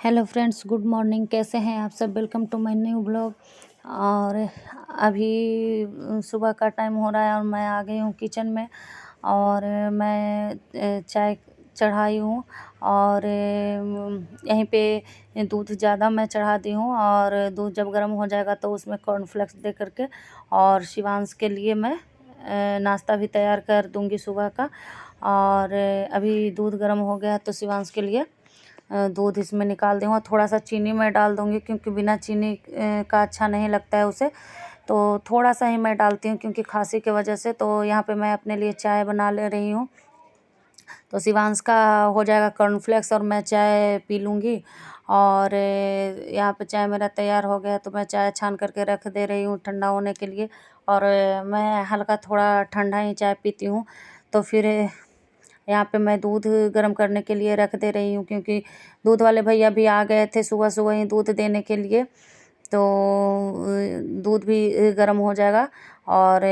Hello friends, good morning. कैसे हैं आप सब? Welcome to my new blog. और अभी सुबह का टाइम हो रहा है और मैं आ गई हूँ किचन में। और मैं चाय चढ़ाई हूँ। और यहीं पे दूध ज़्यादा मैं चढ़ा दी हूँ। और दूध जब गर्म हो जाएगा तो उसमें कॉर्नफ्लेक्स दे करके और शिवांश के लिए मैं नाश्ता भी तैयार कर दूँगी सुबह का। और अभी दूध गर्म हो गया तो शिवांश के लिए दूध इसमें निकाल दूँगा। थोड़ा सा चीनी मैं डाल दूँगी क्योंकि बिना चीनी का अच्छा नहीं लगता है उसे, तो थोड़ा सा ही मैं डालती हूँ क्योंकि खांसी की वजह से। तो यहाँ पे मैं अपने लिए चाय बना ले रही हूँ। तो शिवांश का हो जाएगा कॉर्नफ्लेक्स और मैं चाय पी लूँगी। और यहाँ पे चाय मेरा तैयार हो गया तो मैं चाय छान करके रख दे रही हूँ ठंडा होने के लिए। और मैं हल्का थोड़ा ठंडा ही चाय पीती हूँ। तो फिर यहाँ पे मैं दूध गर्म करने के लिए रख दे रही हूँ क्योंकि दूध वाले भैया भी आ गए थे सुबह सुबह ही दूध देने के लिए। तो दूध भी गर्म हो जाएगा और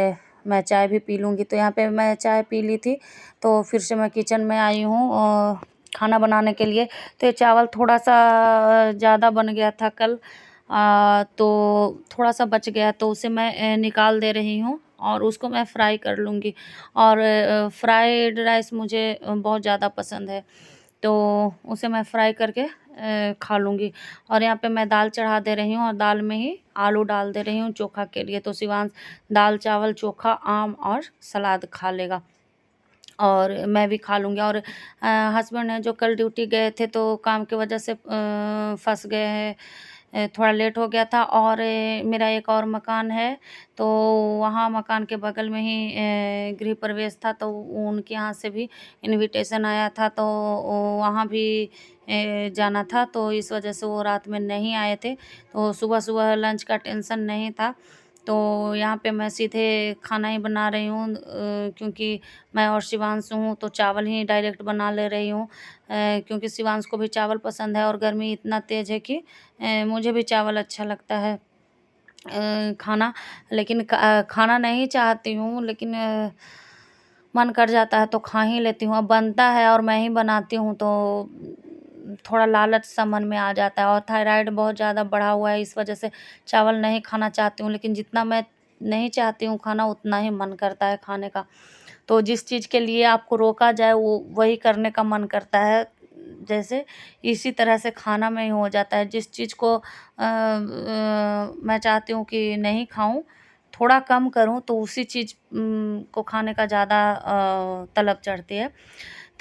मैं चाय भी पी लूँगी। तो यहाँ पे मैं चाय पी ली थी तो फिर से मैं किचन में आई हूँ खाना बनाने के लिए। तो ये चावल थोड़ा सा ज़्यादा बन गया था कल, तो थोड़ा सा बच गया तो उसे मैं निकाल दे रही हूँ और उसको मैं फ्राई कर लूँगी। और फ्राइड राइस मुझे बहुत ज़्यादा पसंद है, तो उसे मैं फ्राई करके खा लूँगी। और यहाँ पे मैं दाल चढ़ा दे रही हूँ और दाल में ही आलू डाल दे रही हूँ चोखा के लिए। तो शिवांश दाल चावल चोखा आम और सलाद खा लेगा और मैं भी खा लूँगी। और हस्बैंड हैं जो कल ड्यूटी गए थे तो काम की वजह से फंस गए हैं, थोड़ा लेट हो गया था। और मेरा एक और मकान है तो वहाँ मकान के बगल में ही गृह प्रवेश था, तो उनके यहाँ से भी इनविटेशन आया था तो वहाँ भी जाना था। तो इस वजह से वो रात में नहीं आए थे। तो सुबह सुबह लंच का टेंशन नहीं था, तो यहाँ पे मैं सीधे खाना ही बना रही हूँ क्योंकि मैं और शिवांश हूँ तो चावल ही डायरेक्ट बना ले रही हूँ क्योंकि शिवांश को भी चावल पसंद है और गर्मी इतना तेज़ है कि मुझे भी चावल अच्छा लगता है खाना। लेकिन खाना नहीं चाहती हूँ, लेकिन मन कर जाता है तो खा ही लेती हूँ। अब बनता है और मैं ही बनाती हूँ तो थोड़ा लालच सा मन में आ जाता है। और थायराइड बहुत ज़्यादा बढ़ा हुआ है, इस वजह से चावल नहीं खाना चाहती हूँ, लेकिन जितना मैं नहीं चाहती हूँ खाना उतना ही मन करता है खाने का। तो जिस चीज़ के लिए आपको रोका जाए वो वही करने का मन करता है। जैसे इसी तरह से खाना में ही हो जाता है, जिस चीज़ को मैं चाहती हूँ कि नहीं खाऊं, थोड़ा कम करूं, तो उसी चीज़ को खाने का ज़्यादा तलब चढ़ती है।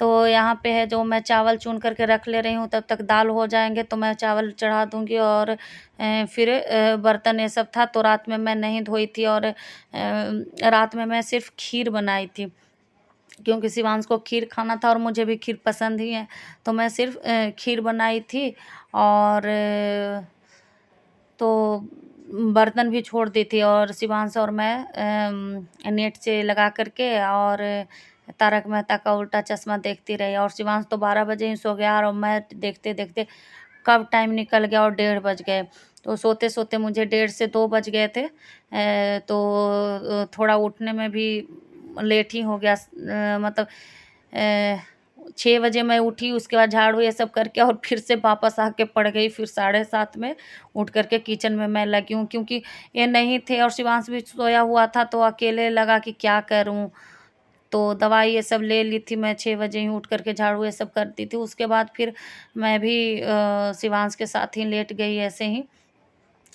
तो यहाँ पे है जो मैं चावल चुन करके रख ले रही हूँ, तब तक दाल हो जाएंगे तो मैं चावल चढ़ा दूँगी। और फिर बर्तन ये सब था तो रात में मैं नहीं धोई थी और रात में मैं सिर्फ खीर बनाई थी क्योंकि शिवांश को खीर खाना था और मुझे भी खीर पसंद ही है, तो मैं सिर्फ खीर बनाई थी। और तो बर्तन भी छोड़ दी थी और शिवांश और मैं नेट से लगा करके और तारक मेहता का उल्टा चश्मा देखती रही। और शिवांश तो 12 बजे ही सो गया और मैं देखते देखते कब टाइम निकल गया और 1:30 बज गए। तो सोते सोते मुझे 1:30 से 2 बज गए थे। तो थोड़ा उठने में भी लेट ही हो गया, मतलब 6 बजे मैं उठी, उसके बाद झाड़ू ये सब करके और फिर से वापस आके पड़ गई। फिर 7:30 में उठ करके किचन में मैं लगी हूँ क्योंकि ये नहीं थे और शिवांश भी सोया हुआ था तो अकेले लगा कि क्या करूँ। तो दवाई ये सब ले ली थी, मैं 6 बजे ही उठ करके झाड़ू ये सब करती थी। उसके बाद फिर मैं भी शिवांश के साथ ही लेट गई ऐसे ही,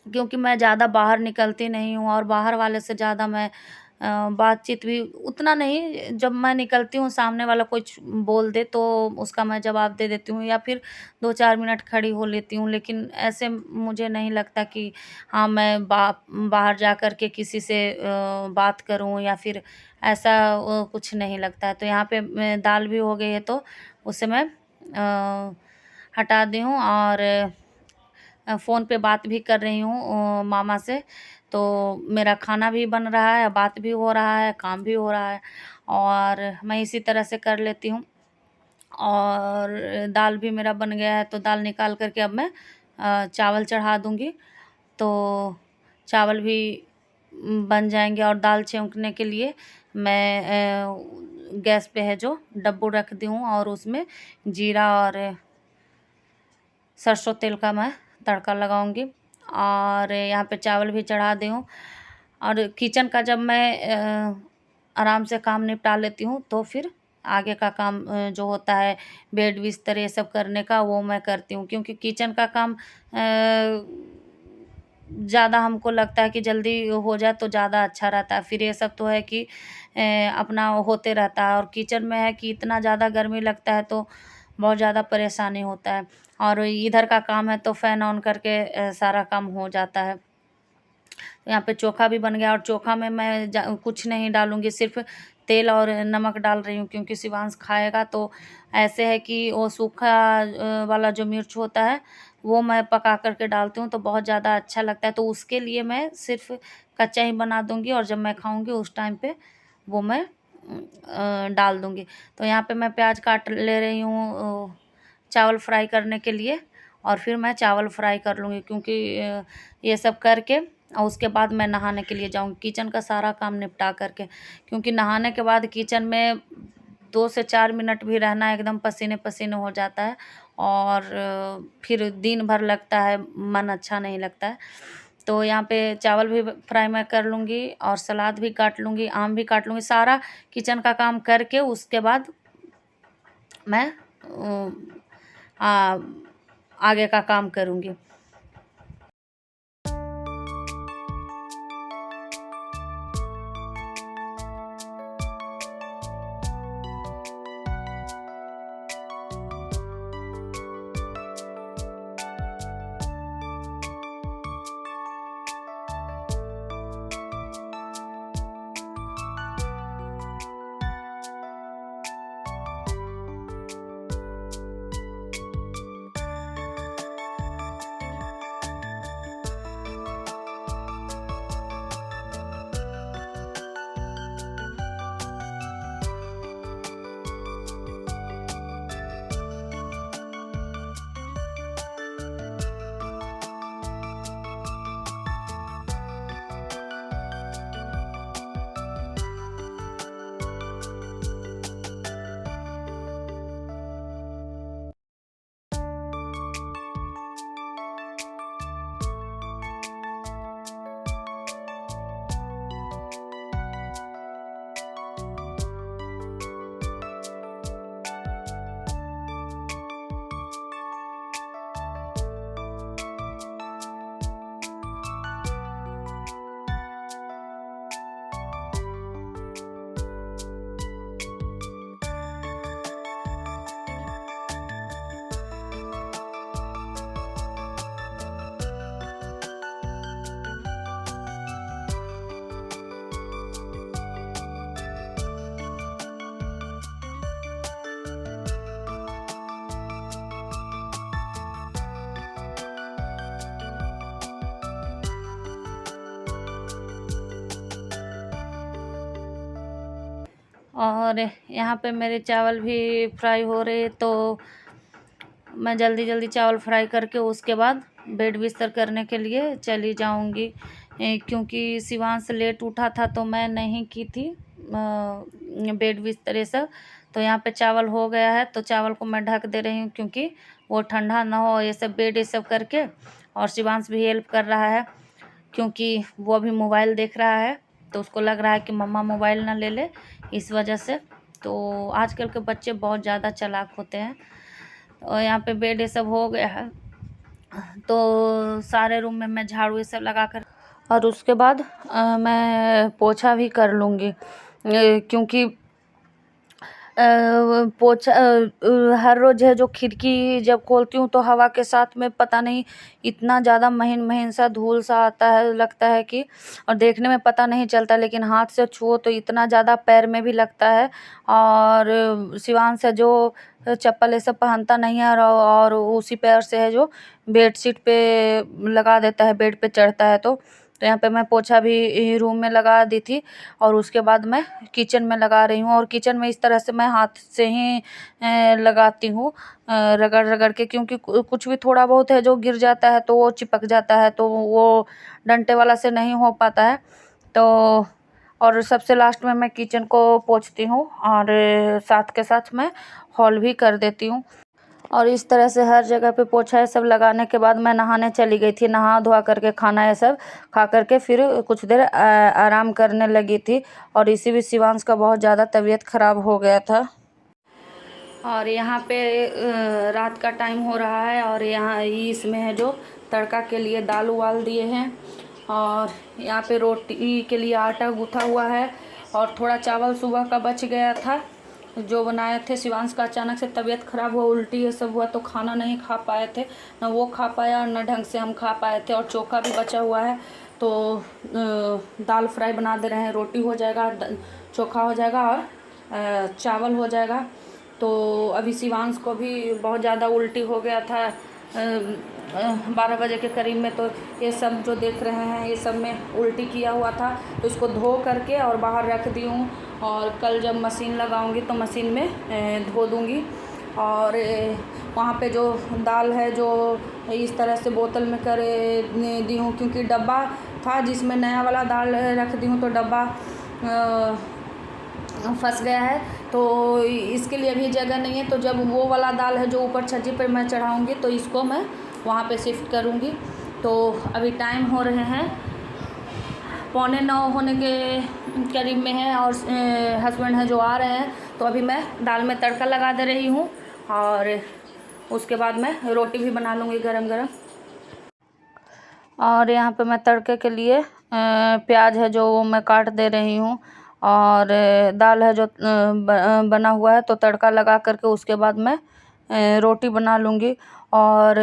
क्योंकि मैं ज़्यादा बाहर निकलती नहीं हूँ और बाहर वाले से ज़्यादा मैं बातचीत भी उतना नहीं। जब मैं निकलती हूँ सामने वाला कुछ बोल दे तो उसका मैं जवाब दे देती हूँ या फिर 2-4 मिनट खड़ी हो लेती हूँ, लेकिन ऐसे मुझे नहीं लगता कि हाँ मैं बाहर जा कर के किसी से बात करूँ या फिर ऐसा कुछ नहीं लगता है। तो यहाँ पे दाल भी हो गई है तो उसे मैं हटा दी हूँ और फ़ोन पे बात भी कर रही हूँ मामा से। तो मेरा खाना भी बन रहा है, बात भी हो रहा है, काम भी हो रहा है और मैं इसी तरह से कर लेती हूँ। और दाल भी मेरा बन गया है तो दाल निकाल कर के अब मैं चावल चढ़ा दूँगी, तो चावल भी बन जाएंगे। और दाल छौंकने के लिए मैं गैस पे है जो डब्बू रख दी हूँ और उसमें जीरा और सरसों तेल का मैं तड़का लगाऊंगी। और यहाँ पे चावल भी चढ़ा दी हूँ। और किचन का जब मैं आराम से काम निपटा लेती हूँ तो फिर आगे का काम जो होता है बेड बिस्तर ये सब करने का, वो मैं करती हूँ। क्योंकि किचन का काम ज़्यादा हमको लगता है कि जल्दी हो जाए तो ज़्यादा अच्छा रहता है। फिर ये सब तो है कि अपना होते रहता है। और किचन में है कि इतना ज़्यादा गर्मी लगता है तो बहुत ज़्यादा परेशानी होता है। और इधर का काम है तो फ़ैन ऑन करके सारा काम हो जाता है। तो यहाँ पे चोखा भी बन गया। और चोखा में मैं कुछ नहीं डालूँगी, सिर्फ तेल और नमक डाल रही हूँ, क्योंकि शिवांश खाएगा। तो ऐसे है कि वो सूखा वाला जो मिर्च होता है वो मैं पका करके डालती हूँ तो बहुत ज़्यादा अच्छा लगता है। तो उसके लिए मैं सिर्फ कच्चा ही बना दूँगी और जब मैं खाऊँगी उस टाइम पे वो मैं डाल दूँगी। तो यहाँ पे मैं प्याज काट ले रही हूँ चावल फ्राई करने के लिए। और फिर मैं चावल फ्राई कर लूँगी, क्योंकि ये सब करके और उसके बाद मैं नहाने के लिए जाऊँगी, किचन का सारा काम निपटा करके। क्योंकि नहाने के बाद किचन में 2 से 4 मिनट भी रहना एकदम पसीने पसीने हो जाता है। और फिर दिन भर लगता है, मन अच्छा नहीं लगता है। तो यहाँ पे चावल भी फ्राई मैं कर लूँगी और सलाद भी काट लूँगी, आम भी काट लूँगी। सारा किचन का काम करके उसके बाद मैं आगे का काम करूँगी। और यहाँ पे मेरे चावल भी फ्राई हो रहे, तो मैं जल्दी जल्दी चावल फ्राई करके उसके बाद बेड बिस्तर करने के लिए चली जाऊँगी। क्योंकि शिवांश लेट उठा था तो मैं नहीं की थी बेड बिस्तर ये सब। तो यहाँ पे चावल हो गया है तो चावल को मैं ढक दे रही हूँ, क्योंकि वो ठंडा ना हो ये सब बेड ये सब करके। और शिवांश भी हेल्प कर रहा है, क्योंकि वो अभी मोबाइल देख रहा है तो उसको लग रहा है कि मम्मा मोबाइल ना ले ले, इस वजह से। तो आजकल के बच्चे बहुत ज़्यादा चालाक होते हैं। और यहाँ पे बेड ये सब हो गया है तो सारे रूम में मैं झाड़ू ये सब लगा कर और उसके बाद मैं पोछा भी कर लूँगी। क्योंकि पोछा हर रोज़ है जो खिड़की जब खोलती हूँ तो हवा के साथ में पता नहीं इतना ज़्यादा महीन महीन सा धूल सा आता है, लगता है कि और देखने में पता नहीं चलता, लेकिन हाथ से छुओ तो इतना ज़्यादा पैर में भी लगता है। और शिवांश है जो चप्पल ये सब पहनता नहीं है और उसी पैर से है जो बेडशीट पे लगा देता है, बेड पे चढ़ता है। तो यहाँ पे मैं पोछा भी रूम में लगा दी थी और उसके बाद मैं किचन में लगा रही हूँ। और किचन में इस तरह से मैं हाथ से ही लगाती हूँ रगड़ रगड़ के, क्योंकि कुछ भी थोड़ा बहुत है जो गिर जाता है तो वो चिपक जाता है, तो वो डंडे वाला से नहीं हो पाता है। तो और सबसे लास्ट में मैं किचन को पोंछती हूँ और साथ के साथ मैं हॉल भी कर देती हूँ। और इस तरह से हर जगह पे पोछा ये सब लगाने के बाद मैं नहाने चली गई थी। नहा धोआ करके खाना ये सब खा करके फिर कुछ देर आराम करने लगी थी। और इसी भी शिवांश का बहुत ज़्यादा तबीयत ख़राब हो गया था। और यहाँ पे रात का टाइम हो रहा है और यहाँ इसमें है जो तड़का के लिए दाल उबाल दिए हैं। और यहाँ पे रोटी के लिए आटा गूँथा हुआ है। और थोड़ा चावल सुबह का बच गया था जो बनाए थे। शिवांश का अचानक से तबीयत ख़राब हुआ, उल्टी ये सब हुआ तो खाना नहीं खा पाए थे, न वो खा पाया और न ढंग से हम खा पाए थे। और चोखा भी बचा हुआ है तो दाल फ्राई बना दे रहे हैं। रोटी हो जाएगा, चोखा हो जाएगा और चावल हो जाएगा। तो अभी शिवांश को भी बहुत ज़्यादा उल्टी हो गया था 12 बजे के करीब में। तो ये सब जो देख रहे हैं ये सब में उल्टी किया हुआ था। तो इसको धो करके और बाहर रख दी हूँ। और कल जब मशीन लगाऊंगी तो मशीन में धो दूँगी। और वहाँ पे जो दाल है जो इस तरह से बोतल में कर दी हूँ, क्योंकि डब्बा था जिसमें नया वाला दाल रख दी हूँ तो डब्बा फंस गया है। तो इसके लिए अभी जगह नहीं है। तो जब वो वाला दाल है जो ऊपर छज्जे पर मैं चढ़ाऊँगी तो इसको मैं वहाँ पे शिफ्ट करूँगी। तो अभी टाइम हो रहे हैं 8:45 होने के करीब में है। और हस्बैंड हैं जो आ रहे हैं। तो अभी मैं दाल में तड़का लगा दे रही हूँ और उसके बाद मैं रोटी भी बना लूँगी गरम गरम। और यहाँ पे मैं तड़के के लिए प्याज है जो वो मैं काट दे रही हूँ। और दाल है जो बना हुआ है तो तड़का लगा करके उसके बाद मैं रोटी बना लूँगी। और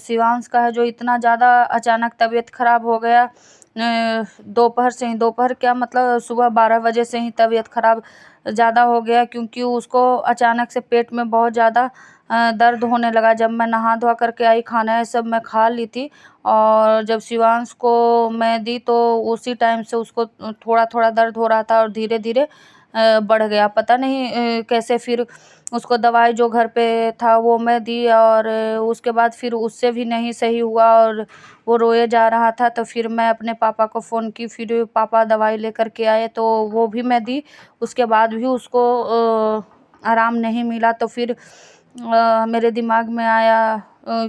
शिवांश का है जो इतना ज़्यादा अचानक तबीयत ख़राब हो गया दोपहर से ही। दोपहर क्या मतलब सुबह 12 बजे से ही तबीयत ख़राब ज़्यादा हो गया, क्योंकि उसको अचानक से पेट में बहुत ज़्यादा दर्द होने लगा। जब मैं नहा धोआ करके आई, खाना ये सब मैं खा ली थी और जब शिवांश को मैं दी तो उसी टाइम से उसको थोड़ा थोड़ा दर्द हो रहा था और धीरे धीरे बढ़ गया। पता नहीं कैसे फिर उसको दवाई जो घर पे था वो मैं दी और उसके बाद फिर उससे भी नहीं सही हुआ और वो रोए जा रहा था। तो फिर मैं अपने पापा को फ़ोन की, फिर पापा दवाई लेकर के आए तो वो भी मैं दी। उसके बाद भी उसको आराम नहीं मिला। तो फिर मेरे दिमाग में आया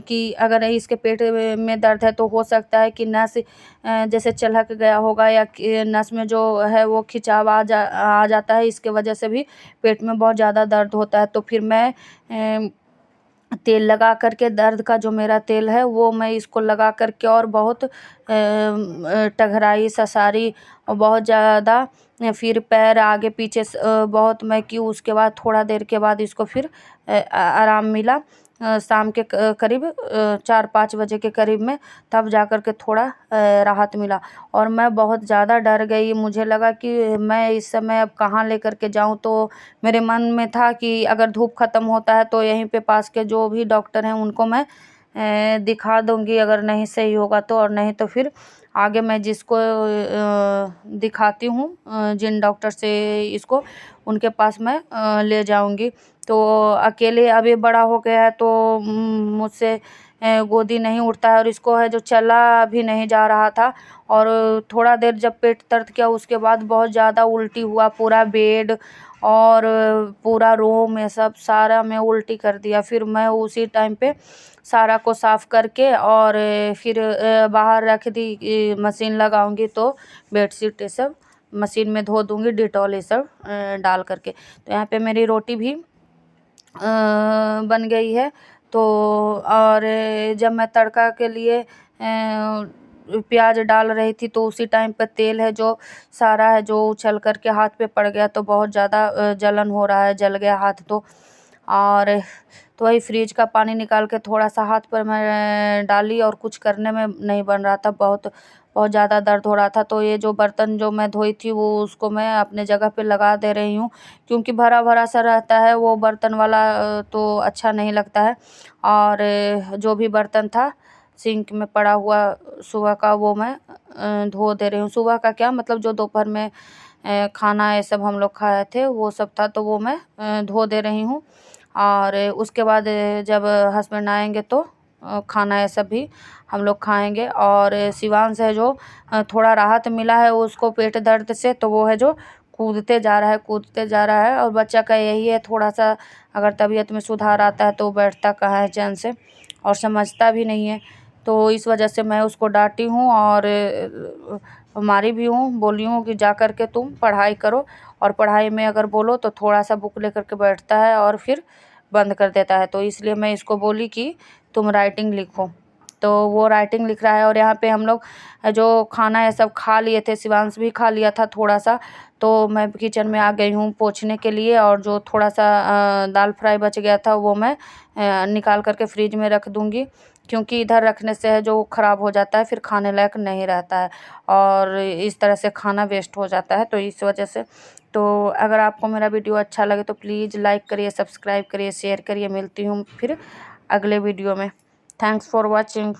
कि अगर इसके पेट में दर्द है तो हो सकता है कि नस जैसे चलक गया होगा या नस में जो है वो खिंचाव आ जाता है, इसके वजह से भी पेट में बहुत ज़्यादा दर्द होता है। तो फिर मैं तेल लगा करके, दर्द का जो मेरा तेल है वो मैं इसको लगा करके और बहुत टघराई ससारी और बहुत ज़्यादा फिर पैर आगे पीछे बहुत मैं की। उसके बाद थोड़ा देर के बाद इसको फिर आराम मिला। शाम के करीब 4-5 बजे के करीब में तब जा कर के थोड़ा राहत मिला। और मैं बहुत ज़्यादा डर गई। मुझे लगा कि मैं इस समय अब कहाँ लेकर के जाऊँ। तो मेरे मन में था कि अगर धूप ख़त्म होता है तो यहीं पे पास के जो भी डॉक्टर हैं उनको मैं दिखा दूँगी, अगर नहीं सही होगा तो। और नहीं तो फिर आगे मैं जिसको दिखाती हूँ जिन डॉक्टर से इसको, उनके पास मैं ले जाऊँगी। तो अकेले अभी बड़ा हो गया है तो मुझसे गोदी नहीं उठता है और इसको है जो चला भी नहीं जा रहा था। और थोड़ा देर जब पेट दर्द किया उसके बाद बहुत ज़्यादा उल्टी हुआ। पूरा बेड और पूरा रूम ये सब सारा में उल्टी कर दिया। फिर मैं उसी टाइम पे सारा को साफ़ करके और फिर बाहर रख दी। मशीन लगाऊंगी तो बेडशीट ये सब मशीन में धो दूंगी, डिटॉल ये सब डाल करके। तो यहाँ पे मेरी रोटी भी बन गई है। तो और जब मैं तड़का के लिए प्याज डाल रही थी तो उसी टाइम पर तेल है जो सारा है जो उछल करके हाथ पे पड़ गया। तो बहुत ज़्यादा जलन हो रहा है, जल गया हाथ। और तो वही फ्रिज का पानी निकाल के थोड़ा सा हाथ पर मैं डाली और कुछ करने में नहीं बन रहा था, बहुत ज़्यादा दर्द हो रहा था। तो ये जो बर्तन जो मैं धोई थी वो उसको मैं अपने जगह पे लगा दे रही हूँ, क्योंकि भरा भरा सा रहता है वो बर्तन वाला तो अच्छा नहीं लगता है। और जो भी बर्तन था सिंक में पड़ा हुआ सुबह का वो मैं धो दे रही हूँ। सुबह का क्या मतलब जो दोपहर में खाना ये सब हम लोग खाए थे वो सब था, तो वो मैं धो दे रही हूँ। और उसके बाद जब हस्बैंड आएंगे तो खाना ये सब भी हम लोग खाएंगे। और शिवांश है जो थोड़ा राहत मिला है उसको पेट दर्द से, तो वो है जो कूदते जा रहा है कूदते जा रहा है। और बच्चा का यही है, थोड़ा सा अगर तबीयत में सुधार आता है तो बैठता कहाँ है चैन से, और समझता भी नहीं है। तो इस वजह से मैं उसको डांटी हूँ और मारी भी हूँ, बोली हूँ कि जा कर के तुम पढ़ाई करो। और पढ़ाई में अगर बोलो तो थोड़ा सा बुक लेकर के बैठता है और फिर बंद कर देता है। तो इसलिए मैं इसको बोली कि तुम राइटिंग लिखो। तो वो राइटिंग लिख रहा है। और यहाँ पे हम लोग जो खाना है सब खा लिए थे, शिवांश भी खा लिया था थोड़ा सा। तो मैं किचन में आ गई हूँ पोंछने के लिए, और जो थोड़ा सा दाल फ्राई बच गया था वो मैं निकाल करके फ्रिज में रख दूँगी, क्योंकि इधर रखने से है जो ख़राब हो जाता है, फिर खाने लायक नहीं रहता है और इस तरह से खाना वेस्ट हो जाता है। तो इस वजह से तो अगर आपको मेरा वीडियो अच्छा लगे तो प्लीज़ लाइक करिए, सब्सक्राइब करिए, शेयर करिए। मिलती हूँ फिर अगले वीडियो में। Thanks for watching.